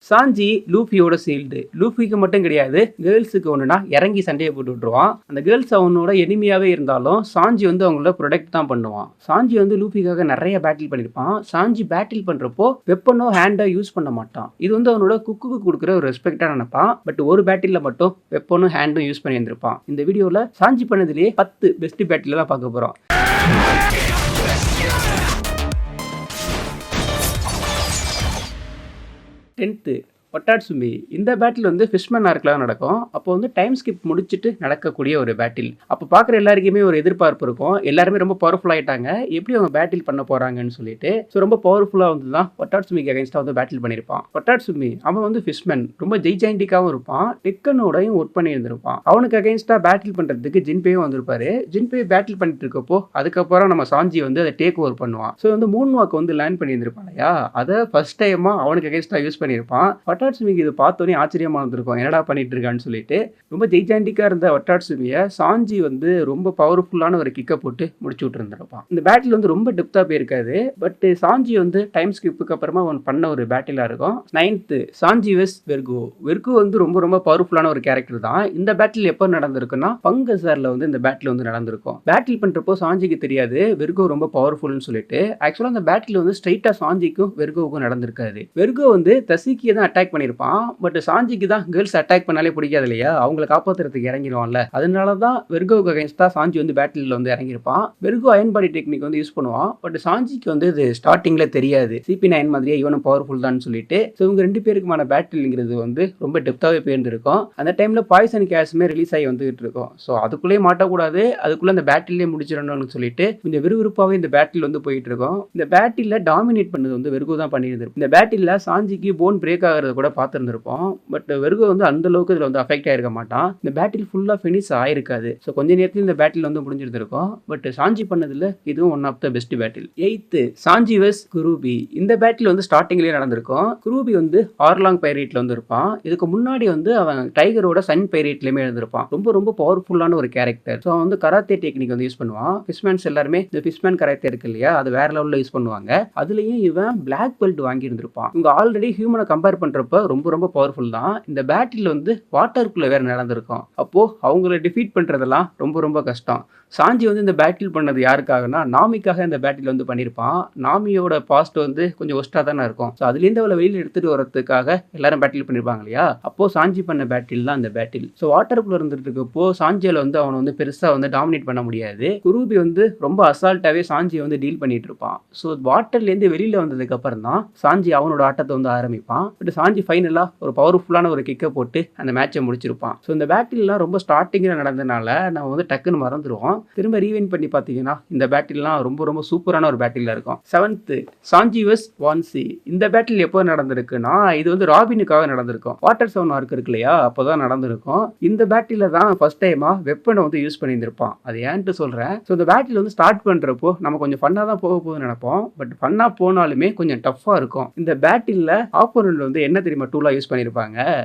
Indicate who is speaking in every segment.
Speaker 1: சாஞ்சி லூஃபியோட sealed. லூஃபிக்கு மட்டும் கிடையாது, கேர்ள்ஸுக்கு ஒண்ணுனா இறங்கி சண்டைய போட்டு விட்டுருவான். அந்த கேர்ள்ஸ் அவனோட எனிமியாவே இருந்தாலும் சாஞ்சி வந்து அவங்கள ப்ரொடெக்ட் தான் பண்ணுவான். சாஞ்சி வந்து லூஃபிக்காக நிறைய பேட்டில் பண்ணியிருப்பான். சாஞ்சி பேட்டில் பண்றப்போ வெப்பனோ ஹேண்டோ யூஸ் பண்ண மாட்டான். இது வந்து அவனோட குக்குக்கு கொடுக்குற ஒரு ரெஸ்பெக்டா நினைப்பான். பட் ஒரு பேட்டில்ல மட்டும் வெப்பனும் ஹேண்டும் யூஸ் பண்ணி இருந்திருப்பான். இந்த வீடியோல சாஞ்சி பண்ணதுலேயே 10 பெஸ்ட் பேட்டில் தான் பார்க்க போறோம். 10th ஒட்டாட்சுமி. இந்த பேட்டில் வந்து ஃபிஷ்மேன் ஆர்க்கில் நடக்கும். அப்போ வந்து டைம் ஸ்கிப் முடிச்சுட்டு நடக்கக்கூடிய ஒரு பேட்டில். அப்போ பார்க்குற எல்லாருக்குமே ஒரு எதிர்பார்ப்பு இருக்கும். எல்லாருமே ரொம்ப பவர்ஃபுல் ஆகிட்டாங்க, எப்படி அவங்க பேட்டில் பண்ண போகிறாங்கன்னு சொல்லிட்டு. ஸோ ரொம்ப பவர்ஃபுல்லாக வந்து தான் ஒட்டாட்சுமிக்கு அகைன்ஸ்டாக வந்து பேட்டில் பண்ணியிருப்பான். ஒட்டாட்சுமி அவன் வந்து ஃபிஷ்மேன், ரொம்ப ஜெய்ஜாண்டிக்காகவும் இருப்பான். டெக்கனோடையும் ஒர்க் பண்ணி இருந்திருப்பான். அவனுக்கு அகைன்ஸ்டாக பேட்டில் பண்ணுறதுக்கு ஜின்பேயும் வந்திருப்பாரு. ஜின்பே பேட்டில் பண்ணிட்டு இருக்கப்போ அதுக்கப்புறம் நம்ம சாஞ்சி வந்து அதை டேக் ஓவர் பண்ணுவான். ஸோ வந்து மூன் வாக் வந்து லேர்ன் பண்ணியிருந்திருப்பான் இல்லையா, அதை ஃபர்ஸ்ட் டைமாக அவனுக்கு அகைன்ஸ்டாக யூஸ் பண்ணியிருப்பான். ஒட்டாட்சுமிக்கு இது பார்த்தோன்னே ஆச்சரியமா இருந்திருக்கும், என்னடா பண்ணிட்டு இருக்கான்னு சொல்லிட்டு. ரொம்ப ஜெய்ஜாண்டிக்கா இருந்த ஒட்டாட்சுமியை சாஞ்சி வந்து ரொம்ப பவர்ஃபுல்லான ஒரு கிக்கை போட்டு முடிச்சு விட்டு இருந்திருப்பான். இந்த பேட்டில் வந்து ரொம்ப டெப்தா போயிருக்காது. பட் சாஞ்சி வந்து டைம் ஸ்கிப்புக்கு அப்புறமா அவன் பண்ண ஒரு பேட்டிலா இருக்கும். 9th சாஞ்சி வெஸ் வெர்கோ. வெர்கோ வந்து ரொம்ப ரொம்ப பவர்ஃபுல்லான ஒரு கேரக்டர் தான். இந்த பேட்டில் எப்போ நடந்திருக்குன்னா பங்கசார்ல வந்து இந்த பேட்டில் வந்து நடந்திருக்கும். பேட்டில் பண்றப்போ சாஞ்சிக்கு தெரியாது வெர்கோ ரொம்ப பவர்ஃபுல்னு சொல்லிட்டு. ஆக்சுவலா அந்த பேட்டில் வந்து ஸ்ட்ரைட்டா சாஞ்சிக்கும் வெர்கோவுக்கும் நடந்திருக்காது. வெர்கோ வந்து தசிக்கியை தான் அட்டாக் பண்ணியிருப்பான். பட் சாஞ்சிக்கு தான் கேர்ள்ஸ் அட்டாக் பண்ணாலே பிடிக்காது இல்லையா, அவங்களை காப்பாற்றுறதுக்கு இறங்கிடுவான்ல. அதனால தான் வெர்கோவுக்கு அகைன்ஸ்டா சாஞ்சி வந்து பேட்டில் வந்து இறங்கியிருப்பான். வெர்கோ அயன் பாடி டெக்னிக் வந்து யூஸ் பண்ணுவான். பட் சாஞ்சிக்கு வந்து இது ஸ்டார்டிங்ல தெரியாது, CP9 மாதிரியே இவனும் பவர்ஃபுல் தான் சொல்லிட்டு. ஸோ இவங்க 2 பேருக்குமான பேட்டில்ங்கிறது வந்து ரொம்ப டெப்தாவே போயிருந்திருக்கும். அந்த டைம்ல பாய்சன் கேஸுமே ரிலீஸ் ஆகி வந்துகிட்டு இருக்கும். ஸோ அதுக்குள்ளேயே மாட்டக்கூடாது, அதுக்குள்ள அந்த பேட்டிலே முடிச்சிடணும்னு சொல்லிட்டு கொஞ்சம் விறுவிறுப்பாகவே இந்த பேட்டில் வந்து போயிட்டு இருக்கும். இந்த பேட்டில் டாமினேட் பண்ணது வந்து வெர்கோ தான் பண்ணியிருந்திருக்கும். இந்த பேட்டில் சாஞ்சிக்கு போன் பிரேக் ஆகிறது கூட பார்த்துருந்துருப்போம். பட் வெர்கோ வந்து அந்த அளவுக்கு இதில் வந்து அஃபெக்ட் ஆயிருக்க மாட்டான். இந்த பேட்டில் ஃபுல்லாக ஃபினிஷ் ஆயிருக்காது. ஸோ கொஞ்ச நேரத்தில் இந்த பேட்டில் வந்து முடிஞ்சிருந்திருக்கும். பட் சாஞ்சி பண்ணதில் இதுவும் one of the best battle. 8th Sanchi வெஸ் குரூபி. இந்த பேட்டில் வந்து ஸ்டார்டிங்லேயே நடந்திருக்கும். குரூபி வந்து ஆர்லாங் பைரேட்ல வந்து இருப்பான். இதுக்கு முன்னாடி வந்து அவன் டைகரோட சன் பைரேட்லயுமே இருந்திருப்பான். ரொம்ப ரொம்ப பவர்ஃபுல்லான ஒரு கேரக்டர். ஸோ அவன் வந்து கராத்தே டெக்னிக் வந்து யூஸ் பண்ணுவான். ஃபிஷ்மேன்ஸ் எல்லாருமே இந்த ஃபிஷ்மேன் கராத்தே இருக்கு இல்லையா, அது வேற லெவலில் யூஸ் பண்ணுவாங்க. அதுலேயும் இவன் பிளாக் பெல்ட் வாங்கி இருந்திருப்பான். இவங்க ஆல்ரெடி ஹியூமனை கம்பேர் பண்றப்ப ரொம்ப ரொம்ப பவர்ஃபுல் தான். இந்த பேட்டில் வந்து வாட்டருக்குள்ள வேற நடந்திருக்கும். அப்போ அவங்கள டிஃபீட் பண்றதெல்லாம் ரொம்ப ரொம்ப கஷ்டம். சாஞ்சி வந்து இந்த பேட்டில் பண்ணது யாருக்காகனா நாமிக்காக இந்த பேட்டில் வந்து பண்ணியிருப்பான். நாமியோட பாஸ்ட் வந்து கொஞ்சம் ஒஸ்டா தானே இருக்கும். ஸோ அதுலேருந்து அவளை வெளியில் எடுத்துட்டு வரதுக்காக எல்லாரும் பேட்டில் பண்ணியிருப்பாங்க இல்லையா, அப்போ சாஞ்சி பண்ண பேட்டில் தான் இந்த பேட்டில். ஸோ வாட்டருக்குள்ள இருந்துட்டு இருக்கப்போ சாஞ்சியால வந்து அவனை வந்து பெருசா வந்து டாமினேட் பண்ண முடியாது. குரூபி வந்து ரொம்ப அசால்ட்டாவே சாஞ்சியை வந்து டீல் பண்ணிட்டு இருப்பான். ஸோ வாட்டர்லேருந்து வெளியில வந்ததுக்கு அப்புறம் தான் சாஞ்சி அவனோட ஆட்டத்தை வந்து ஆரம்பிப்பான். பட் சாஞ்சி ஃபைனலா ஒரு பவர்ஃபுல்லான ஒரு கிக்கை போட்டு அந்த மேட்சை முடிச்சிருப்பான். ஸோ இந்த பேட்டில்லாம் ரொம்ப ஸ்டார்டிங்கில் நடந்ததுனால நம்ம வந்து டக்குன்னு மறந்துடுவோம். திரும்ப ரீவைண்ட் பண்ணி பார்த்தீங்கன்னா இந்த பேட்டில்லாம் ரொம்ப ரொம்ப சூப்பரான ஒரு பேட்டில் இருக்கும். 7th சாஞ்சி வெஸ் வான்சி. இந்த பேட்டில் எப்போ நடந்திருக்குன்னா இது வந்து ராபினுக்காக நடந்திருக்கும். வாட்டர் 7 ஆர்க் இருக்கு இல்லையா, அப்போதான் நடந்திருக்கும். இந்த பேட்டில் தான் ஃபர்ஸ்ட் டைமா வெப்பனை வந்து யூஸ் பண்ணியிருந்திருப்பான். அது ஏன்ட்டு சொல்றேன். ஸோ இந்த பேட்டில் வந்து ஸ்டார்ட் பண்றப்போ நம்ம கொஞ்சம் ஃபன்னா தான் போக போகுதுன்னு நினைப்போம். பட் ஃபன்னா போனாலுமே கொஞ்சம் டஃப்பா இருக்கும். இந்த பேட்டில் ஆப்போனன்ட் வந்து என்ன தெரியுமா டூலா யூஸ் பண்ணியிருப்பாங்க,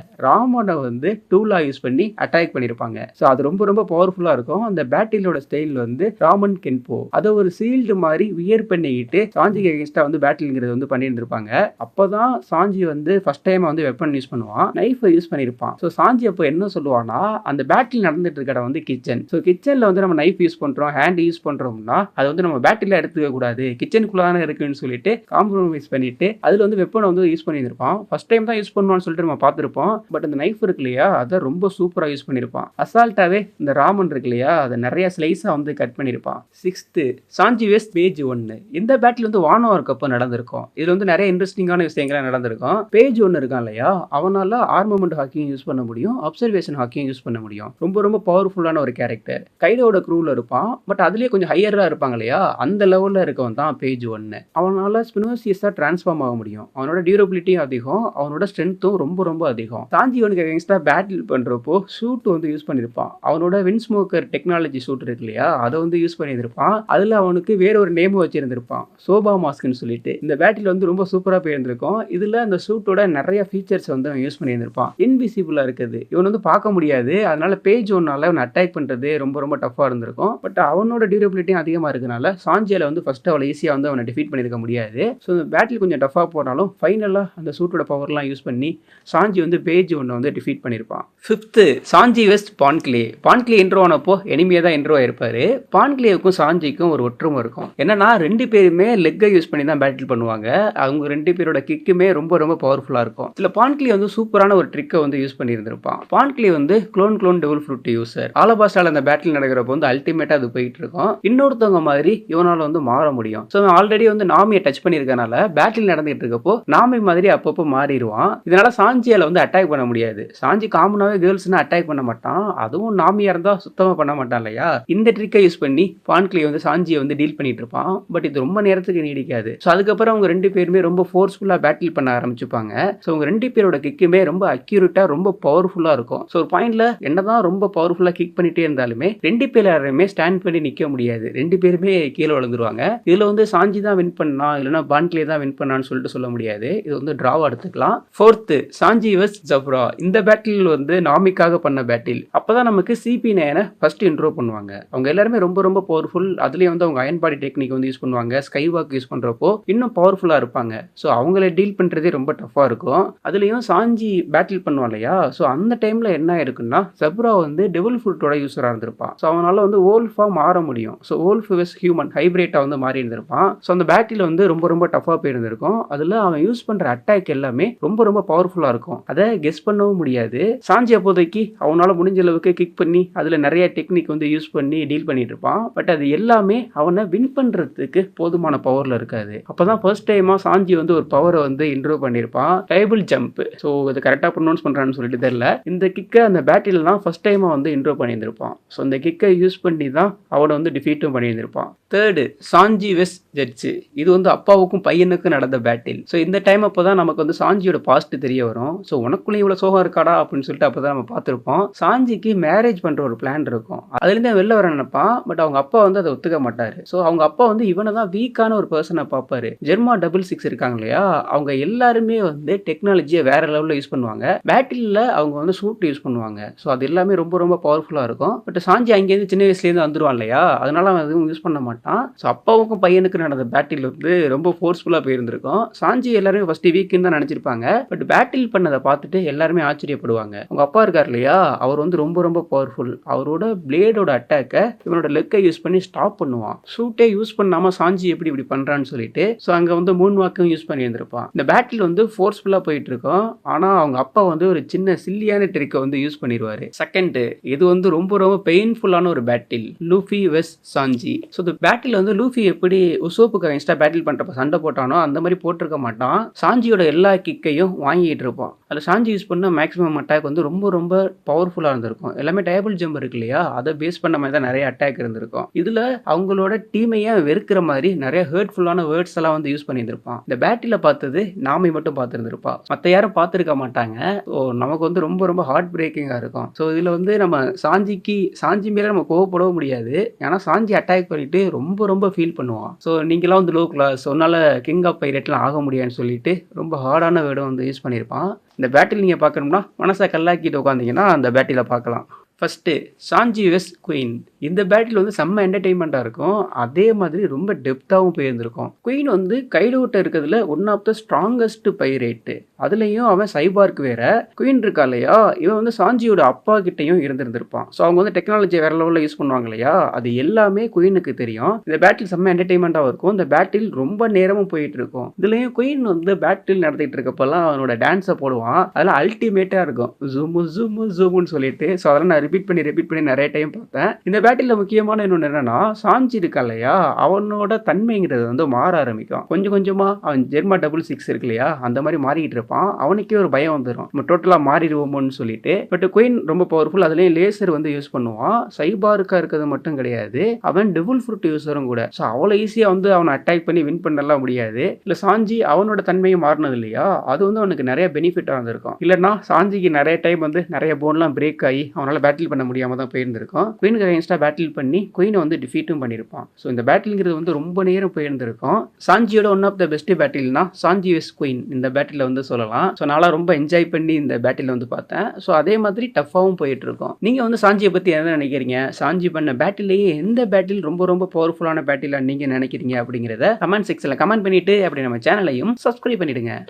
Speaker 1: ராமனை வந்து டூலா யூஸ் பண்ணி அட்டாக் பண்ணியிருப்பாங்க. ஸோ அது ரொம்ப ரொம்ப பவர்ஃபுல்லா இருக்கும். அந்த பேட்டிலோட ஸ்டைல் வந்து ராமன் கென்போ, அதை ஒரு சீல்டு மாதிரி வியர் பண்ணிக்கிட்டு சாஞ்சிக்கு அகைன்ஸ்டா வந்து பேட்டில்ங்கிறது வந்து பண்ணியிருந்திருப்பாங்க. அப்போதான் சாஞ்சி வந்து ஃபர்ஸ்ட் டைம் வந்து வெப்பன் யூஸ் பண்ணுவான், நைஃபை யூஸ் பண்ணியிருப்பான். ஸோ சாஞ்சி அப்போ என்ன சொல்லுவானா, அந்த பேட்டில் நடந்துட்டு இருக்க வந்து கிச்சன். ஸோ கிச்சன்ல வந்து நம்ம நைஃப் யூஸ் பண்றோம், ஹேண்ட் யூஸ் பண்றோம்னா அது வந்து நம்ம பேட்டில் எடுத்துக்க கூடாது, கிச்சனுக்குள்ள தானே இருக்குன்னு சொல்லிட்டு காம்ப்ரமைஸ் பண்ணிட்டு அதுல வந்து வெப்பனை வந்து யூஸ் பண்ணியிருப்பான். ஃபர்ஸ்ட் டைம் தான் யூஸ் பண்ணுவான்னு சொல்லிட்டு நம்ம பார்த்துருப்போம். பட் அந்த நைஃப் இருக்கு இல்லையா, அதை ரொம்ப சூப்பரா யூஸ் பண்ணியிருப்பான். அசால்ட்டாவே இந்த ராமன் இருக்கு இல்லையா, அதை நிறைய ஸ்லைஸா வந்து கட் பண்ணியிருப்பான். 6th சாஞ்சி வெஸ் பேஜ் 1. இந்த பேட்டில் வந்து வானோ இருக்கப்போ நடந்திருக்கும். இதுல வந்து நிறைய இன்ட்ரெஸ்டிங்கான விஷயங்கள் நடந்திருக்கும். பேஜ் 1 இருக்கான் இல்லையா, அவனால ஆர்மமெண்ட் ஹாக்கியும் யூஸ் பண்ண முடியும், அப்சர்வேஷன் ஹாக்கியும் யூஸ் பண்ண முடியும். ரொம்ப ரொம்ப பவர்ஃபுல்லான ஒரு கேரக்டர். கைடோட க்ரூல இருப்பான். பட் அதுலயே கொஞ்சம் ஹையரா இருப்பாங்க இல்லையா, அந்த லெவல்ல இருக்கவன் தான் பேஜ் 1. அவனால ஸ்பினோசியஸா டிரான்ஸ்ஃபார்ம் ஆக முடியும். அவனோட டியூரபிலிட்டியும் அதிகம், அவனோட ஸ்ட்ரென்த்தும் ரொம்ப ரொம்ப அதிகம். சாஞ்சி அவனுக்கு அகைன்ஸ்டா பேட்டில் பண்றப்போ ஷூட் வந்து யூஸ் பண்ணியிருப்பான். அவனோட வின் ஸ்மோக்கர் டெக்னாலஜி ஷூட் இருக்கு இல்லையா, அதை வந்து யூஸ் பண்ணியிருந்திருப்பான். அதில் அவனுக்கு வேற ஒரு நேம் வச்சிருந்திருப்பான், சோபா மாஸ்க்னு சொல்லிட்டு. இந்த பேட்டில் வந்து ரொம்ப சூப்பராக போயிருந்திருக்கும். இதில் அந்த சூட்டோட நிறைய ஃபீச்சர்ஸ் வந்து அவன் யூஸ் பண்ணியிருந்திருப்பான். இன்விசிபிளாக இருக்குது, இவன் வந்து பார்க்க முடியாது. அதனால பேஜ் ஒன்னால அவனை அட்டாக் பண்ணுறது ரொம்ப ரொம்ப டஃபாக இருந்திருக்கும். பட் அவனோட டியூரபிலிட்டியும் அதிகமாக இருக்கனால சாஞ்சியால வந்து ஃபர்ஸ்ட் அவளை ஈஸியாக வந்து அவனை டிஃபீட் பண்ணியிருக்க முடியாது. ஸோ இந்த பேட்டில் கொஞ்சம் டஃபாக போனாலும் ஃபைனலாக அந்த சூட்டோட பவர்லாம் யூஸ் பண்ணி சாஞ்சி வந்து பேஜ் ஒன்றை வந்து டிஃபீட் பண்ணியிருப்பான். ஃபிஃப்த்து, சாஞ்சி வெஸ்ட் பான்க்லே. பான்க்லே இன்ட்ரோ ஆனப்போ எனிமையாக தான் இன்ட்ரோ ஆயிருப்பாரு. பான்க்லேவுக்கும் சாஞ்சிக்கும் ஒரு ஒற்றுமை இருக்கும். என்னன்னா 2 பேருமே லெக்கை யூஸ் பண்ணி தான் பேட்டில் பண்ணுவாங்க. அவங்க 2 பேரோட கிக்குமே ரொம்ப ரொம்ப பவர்ஃபுல்லாக இருக்கும். இதில் பான்க்லே வந்து சூப்பரான ஒரு ட்ரிக்கை வந்து யூஸ் பண்ணியிருந்திருப்பான். பான்க்லே வந்து க்ளோன் டெவில் ஃப்ரூட் யூசர். ஆலபாஸ்டால அந்த பேட்டில் நடக்கிறப்போ வந்து அல்டிமேட்டாக அது போயிட்டு இருக்கும். இன்னொருத்தவங்க மாதிரி இவனால வந்து மாற முடியும். ஸோ ஆல்ரெடி வந்து நாமியை டச் பண்ணியிருக்கனால பேட்டில் நடந்துட்டு இருக்கப்போ நாமி மாதிரி அப்பப்போ மாறிடுவான். இதனால சாஞ்சியால வந்து அட்டாக் பண்ண முடியாது. சாஞ்சி காமனாவே கேர்ள்ஸ்னா அட்டாக் பண்ண மாட்டான், அதுவும் நாமியா இருந்தா சுத்தமா பண்ண மாட்டான் இல்லையா. இந்த ட்ரிக்கை யூஸ் பண்ணி பான்க்லே வந்து சாஞ்சியை வந்து டீல் பண்ணிட்டு இருப்பான். பட் இது ரொம்ப நேரத்துக்கு நீடிக்காது. ஸோ அதுக்கப்புறம் அவங்க 2 பேருமே ரொம்ப ஃபோர்ஸ்ஃபுல்லா பேட்டில் பண்ண ஆரம்பிச்சுப்பாங்க. ஸோ அவங்க 2 பேரோட கிக்குமே ரொம்ப அக்யூரேட்டா ரொம்ப பவர்ஃபுல்லா இருக்கும். ஸோ ஒரு பாயிண்ட்ல என்னதான் ரொம்ப பவர்ஃபுல்லா கிக் பண்ணிட்டே இருந்தாலுமே 2 பேருமே ஸ்டாண்ட் பண்ணி நிக்க முடியாது. 2 பேருமே கீழே விழுந்துருவாங்க. இதுல வந்து சாஞ்சி தான் வின் பண்ணா இல்லைன்னா பான்க்லே தான் வின் பண்ணான்னு சொல்லிட்டு சொல்ல முடியாது. இது வந்து டிராவா எடுத்துக்கலாம். 4th, சாஞ்சி வெஸ் ஜப்ரா. இந்த பேட்டில் வந்து நாமிக்காக பண்ண பேட்டில். அப்பதான் நமக்கு CP9 ஃபர்ஸ்ட் இன்ட்ரோ பண்ணுவாங்க. அவங்க எல்லாருமே ரொம்ப ரொம்ப பவர்ஃபுல். அதுலயும் வந்து அவங்க அயன் பாடி டெக்னிக் வந்து யூஸ் பண்ணுவாங்க. ஸ்கை வாக் யூஸ் பண்றப்போ இன்னும் பவர்ஃபுல்லா இருப்பாங்க. ஸோ அவங்கள டீல் பண்றதே ரொம்ப டஃபா இருக்கும். அதுலயும் சாஞ்சி பேட்டில் பண்ணுவான் இல்லையா. ஸோ அந்த டைம்ல என்ன இருக்குன்னா ஜப்ரா வந்து டெவில் ஃப்ரூட்டோட யூஸரா இருந்திருப்பான். ஸோ அவனால வந்து ஓல்ஃபா மாற முடியும். ஸோ ஓல்ஃப் வெஸ் ஹியூமன் ஹைபிரேட்டா வந்து மாறி இருந்திருப்பான். ஸோ அந்த பேட்டில் வந்து ரொம்ப ரொம்ப டஃபா போயிருந்திருக்கும். அதுல அவன் யூஸ் பண்ற அட்டாக் எல்லாமே ரொம்ப ரொம்ப பவர்ஃபுல்லா இருக்கும். அதை கெஸ் பண்ணவும் முடியாது. சாஞ்சி அப்போதைக்கு அவனால முடிஞ்ச அளவுக்கு கிக் பண்ணி அதுல நிறைய டெக்னிக் வந்து யூஸ் பண்ணி டீல் பண்ணிட்டு இருப்பான். பட் அது எல்லாமே அவனை வின் பண்றதுக்கு போதுமான பவர்ல இருக்காது. அப்பதான் ஃபர்ஸ்ட் டைமா சாஞ்சி வந்து ஒரு பவரை வந்து இன்ட்ரோ பண்ணியிருப்பான், டேபிள் ஜம்ப். ஸோ அது கரெக்டா ப்ரொனவுன்ஸ் பண்றான்னு சொல்லிட்டு தெரியல. இந்த கிக்கை அந்த பேட்டில் தான் ஃபர்ஸ்ட் டைமா வந்து இன்ட்ரோ பண்ணியிருந்திருப்பான். ஸோ இந்த கிக்கை யூஸ் பண்ணி தான் அவனை வந்து டிஃபீட்டும் பண்ணியிருந்திருப்பான். 3rd, சாஞ்சி வெஸ் ஜட்ஜ். இது வந்து அப்பாவுக்கும் பையனுக்கும் நடந்த பேட்டில். ஸோ இந்த டைம் அப்போதான் நமக்கு வந்து சாஞ்சியோட பாஸ்ட் தெரிய வரும். ஸோ உனக்குள்ள இவ்வளவு சோகம் இருக்காடா அப்படின்னு சொல்லிட்டு அப்பதான் நம்ம பார்த்திருப்போம். சாஞ்சிக்கு மேரேஜ் பண்ற ஒரு பிளான் இருக்கும். அதுலேருந்து வெளில வர நினைப்பான். பட் அவங்க அப்பா வந்து அதை ஒத்துக்க மாட்டாரு. ஸோ அவங்க அப்பா வந்து இவனை தான் வீக்கான ஒரு பர்சனை பார்ப்பாரு. ஜெர்மா 66 இருக்காங்க இல்லையா, அவங்க எல்லாருமே வந்து டெக்னாலஜியை வேற லெவலில் யூஸ் பண்ணுவாங்க. பேட்டிலில் அவங்க வந்து சூட் யூஸ் பண்ணுவாங்க. ஸோ அது எல்லாமே ரொம்ப ரொம்ப பவர்ஃபுல்லாக இருக்கும். பட் சாஞ்சி அங்கேருந்து சின்ன வயசுலேருந்து வந்துடுவான் இல்லையா, அதனால அவன் எதுவும் யூஸ் பண்ண மாட்டான். ஸோ அப்பாவுக்கும் பையனுக்கு நடந்த பேட்டில் வந்து ரொம்ப ஃபோர்ஸ்ஃபுல்லாக போயிருந்திருக்கும். சாஞ்சி எல்லாருமே ஃபர்ஸ்ட் வீக்குன்னு தான் நினச்சிருப்பாங்க. பட் பேட்டில் பண்ணதை பார்த்துட்டு எல்லாருமே ஆச்சரியப்படுவாங்க. அவங்க அப்பா இருக்கார் இல்லையா, அவர் வந்து ரொம்ப ரொம்ப பவர்ஃபுல். அவரோட பிளேடோட அட்டாக்கை இவனோட லெக்கை யூஸ் பண்ணி ஸ்டாப் பண்ணுவான். சூட்டே யூஸ் பண்ணாம சாஞ்சி எப்படி இப்படி பண்றான்னு சொல்லிட்டு. ஸோ அங்க வந்து மூன் வாக்கும் யூஸ் பண்ணி இருந்திருப்பான். இந்த பேட்டில் வந்து ஃபோர்ஸ்ஃபுல்லா போயிட்டு இருக்கும். ஆனா அவங்க அப்பா வந்து ஒரு சின்ன சில்லியான ட்ரிக்கை வந்து யூஸ் பண்ணிடுவாரு. செகண்ட், இது வந்து ரொம்ப ரொம்ப பெயின்ஃபுல்லான ஒரு பேட்டில், லூஃபி வெஸ் சாஞ்சி. ஸோ இந்த பேட்டில் வந்து லூஃபி எப்படி உசோப்புக்கு அகைன்ஸ்டா பேட்டில் பண்றப்ப சண்டை போட்டானோ அந்த மாதிரி போட்டிருக்க மாட்டான். சாஞ்சியோட எல்லா கிக்கையும் வாங்கிட்டு இருப்பான். அதில் சாஞ்சி யூஸ் பண்ண மேக்ஸிமம் அட்டாக் வந்து ரொம்ப ரொம்ப பவர்ஃபுல்லாக இருந்திருக்கும். எல்லாமே டேபிள் ஜம்ப் இருக்கு இல்லையா, அதை பேஸ் பண்ண மாதிரி தான் நிறைய அட்டாக் இருந்திருக்கும். இதில் அவங்களோட டீமையே வெறுக்கிற மாதிரி நிறைய ஹர்ட்ஃபுல்லான வேர்ட்ஸ் எல்லாம் வந்து யூஸ் பண்ணியிருந்திருப்பான். இந்த பேட்டில் பார்த்தது நாமி மட்டும் பார்த்துருந்துருப்பா, மற்ற யாரும் பார்த்துருக்க மாட்டாங்க. ஸோ நமக்கு வந்து ரொம்ப ரொம்ப ஹார்ட் பிரேக்கிங்காக இருக்கும். ஸோ இதில் வந்து நம்ம சாஞ்சி மேலே நம்ம கோவப்படவும் முடியாது. ஏன்னா சாஞ்சி அட்டாக் பண்ணிட்டு ரொம்ப ரொம்ப ஃபீல் பண்ணுவான். ஸோ நீங்களாம் வந்து லோ கிளாஸ், சொன்னால கிங் ஆஃப் பைரட்லாம் ஆக முடியாதுன்னு சொல்லிட்டு ரொம்ப ஹார்டான வேர்டும் வந்து யூஸ் பண்ணியிருப்பான். இந்த பேட்டில் நீங்கள் பார்க்கணும்னா மனசை கல்லாக்கிட்டு உட்காந்தீங்கன்னா அந்த பேட்டில் பார்க்கலாம். ஃபர்ஸ்ட், சாஞ்சி வெஸ் குயின். இந்த பேட்டில் வந்து செம்ம என்டர்டெயின்மெண்ட்டாக இருக்கும். அதே மாதிரி ரொம்ப டெப்த்தாகவும் போயிருந்திருக்கும். குயின் வந்து கைடோட்ட இருக்கிறதுல ஒன் ஆஃப் த ஸ்ட்ராங்கஸ்ட் பைரேட்டு. அதுலேயும் அவன் சைபார்க்கு வேற. குயின் இருக்கா இல்லையா, இவன் வந்து சாஞ்சியோட அப்பா கிட்டையும் இருந்திருந்திருப்பான். ஸோ அவங்க வந்து டெக்னாலஜியை வேற லெவலில் யூஸ் பண்ணுவாங்க இல்லையா, அது எல்லாமே குயினுக்கு தெரியும். இந்த பேட்டில் செம்ம என்டர்டெயின்மெண்ட்டாகவும் இருக்கும். இந்த பேட்டில் ரொம்ப நேரமும் போயிட்டு இருக்கும். இதுலேயும் குயின் வந்து பேட்டில் நடத்திட்டு இருக்கப்பெல்லாம் அவனோட டான்ஸை போடுவான். அதெல்லாம் அல்டிமேட்டாக இருக்கும். ஜூமு ஜூமு ஜூமுன்னு சொல்லிட்டு. ஸோ அதெல்லாம் நான் ரிப்பீட் பண்ணி நிறைய டைம் பார்த்தேன். இந்த பேட்டில் முக்கியமான இன்னொன்று என்னன்னா, சாஞ்சி இருக்கா இல்லையா, அவனோட தன்மைங்கிறது வந்து மாற ஆரம்பிக்கும். கொஞ்சம் கொஞ்சமா அவன் ஜெர்மா 66 இருக்கு இல்லையா, அந்த மாதிரி மாறிக்கிட்டு இருப்பான். அவனுக்கே ஒரு பயம் வந்துடும், நம்ம டோட்டலா மாறிடுவோமோன்னு சொல்லிட்டு. பட் குயின் ரொம்ப பவர்ஃபுல். அதுலேயும் லேசர் வந்து யூஸ் பண்ணுவான். சைபாருக்கா இருக்கிறது மட்டும் கிடையாது, அவன் டெவில் ஃப்ரூட் யூஸரும் கூட. ஸோ அவ்வளோ ஈஸியாக வந்து அவனை அட்டாக் பண்ணி வின் பண்ணலாம் முடியாது. இல்லை சாஞ்சி அவனோட தன்மையை மாறினது இல்லையா, அது வந்து அவனுக்கு நிறைய பெனிஃபிட்டாக இருந்திருக்கும். இல்லைன்னா சாஞ்சிக்கு நிறைய டைம் வந்து நிறைய போன்லாம் பிரேக் ஆகி அவனால் பேட்டில் பண்ண முடியாம தான் போயிருந்திருக்கும். குயினுக்கு அகைன்ஸ்டா ஃபாஸ்ட்டாக பேட்டில் பண்ணி குயினை வந்து டிஃபீட்டும் பண்ணியிருப்பான். ஸோ இந்த பேட்டில்ங்கிறது வந்து ரொம்ப நேரம் போயிருந்திருக்கும். சாஞ்சியோட one of the best பேட்டில்னா Sanchi Yves queen இந்த பேட்டில் வந்து சொல்லலாம். ஸோ நான்லாம் ரொம்ப என்ஜாய் பண்ணி இந்த பேட்டில் வந்து பார்த்தேன். ஸோ அதே மாதிரி டஃப்பாகவும் போயிட்டு இருக்கும். நீங்கள் வந்து சாஞ்சியை பற்றி என்ன நினைக்கிறீங்க? சாஞ்சி பண்ண பேட்டிலேயே எந்த பேட்டில் ரொம்ப ரொம்ப பவர்ஃபுல்லான பேட்டிலாக நீங்கள் நினைக்கிறீங்க அப்படிங்கிறத கமெண்ட் செக்ஷனில் கமெண்ட் பண்ணிட்டு அப்படி நம்ம சேனலையும் சப்ஸ்கிரைப் பண்ணிடுங்க.